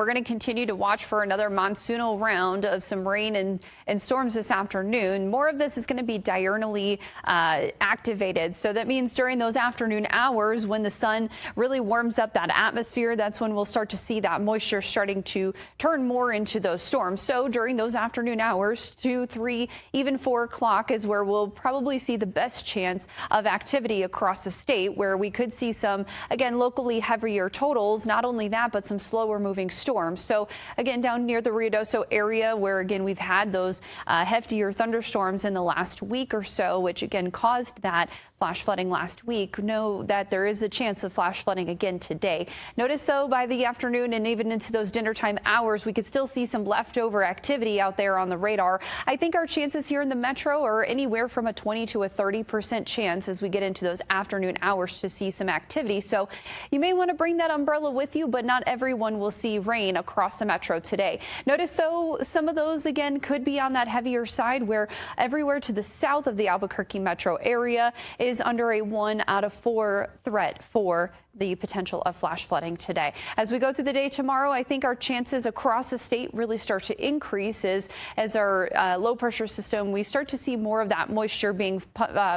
We're going to continue to watch for another monsoonal round of some rain and storms this afternoon. More of this is going to be diurnally activated. So that means during those afternoon hours when the sun really warms up that atmosphere, that's when we'll start to see that moisture starting to turn more into those storms. So during those afternoon hours, 2, 3, even 4 o'clock is where we'll probably see the best chance of activity across the state, where we could see some, again, locally heavier totals. Not only that, but some slower moving storms. So again, down near the Ruidoso area, where again we've had those heftier thunderstorms in the last week or so, which again caused that flash flooding last week. Know that there is a chance of flash flooding again today. Notice though, by the afternoon and even into those dinner time hours, we could still see some leftover activity out there on the radar. I think our chances here in the metro are anywhere from a 20 to a 30% chance as we get into those afternoon hours to see some activity. So you may want to bring that umbrella with you, but not everyone will see rain across the metro today. Notice though, some of those again could be on that heavier side, where everywhere to the south of the Albuquerque metro area is under a 1 out of 4 threat for the potential of flash flooding today. As we go through the day tomorrow, I think our chances across the state really start to increase as our low pressure system, we start to see more of that moisture being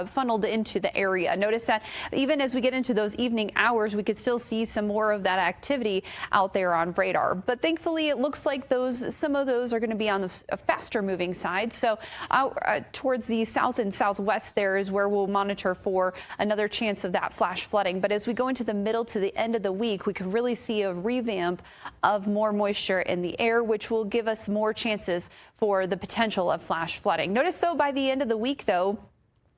funneled into the area. Notice that even as we get into those evening hours, we could still see some more of that activity out there on radar. But thankfully, it looks like some of those are going to be on the faster moving side. So towards the south and southwest, there is where we'll monitor for another chance of that flash flooding. But as we go into the middle to the end of the week, we can really see a revamp of more moisture in the air, which will give us more chances for the potential of flash flooding. Notice though, by the end of the week though,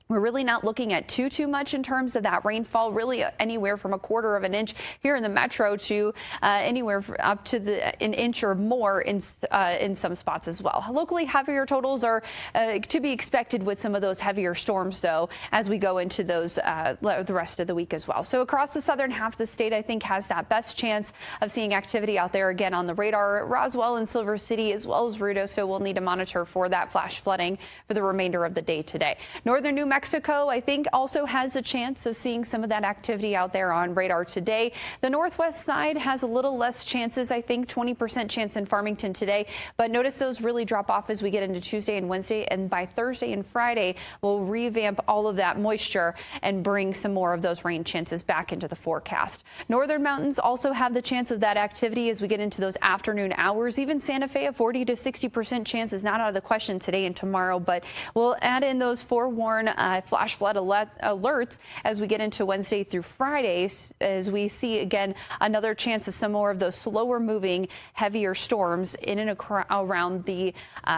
we're really not looking at too much in terms of that rainfall, really anywhere from 1/4 of an inch here in the metro to anywhere up to an inch or more in some spots as well. Locally heavier totals are to be expected with some of those heavier storms, though, as we go into those the rest of the week as well. So across the southern half of the state, I think has that best chance of seeing activity out there again on the radar. Roswell and Silver City as well as Ruidoso will need to monitor for that flash flooding for the remainder of the day today. Northern New Mexico, I think, also has a chance of seeing some of that activity out there on radar today. The northwest side has a little less chances, I think 20% chance in Farmington today, but notice those really drop off as we get into Tuesday and Wednesday, and by Thursday and Friday, we'll revamp all of that moisture and bring some more of those rain chances back into the forecast. Northern mountains also have the chance of that activity as we get into those afternoon hours. Even Santa Fe, a 40 to 60% chance is not out of the question today and tomorrow, but we'll add in those forewarn flash flood alerts as we get into Wednesday through Friday, as we see again another chance of some more of those slower moving, heavier storms in and around the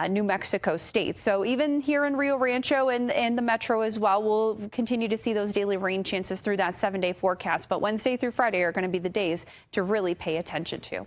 New Mexico state. So even here in Rio Rancho and the metro as well, we'll continue to see those daily rain chances through that 7-day forecast. But Wednesday through Friday are going to be the days to really pay attention to.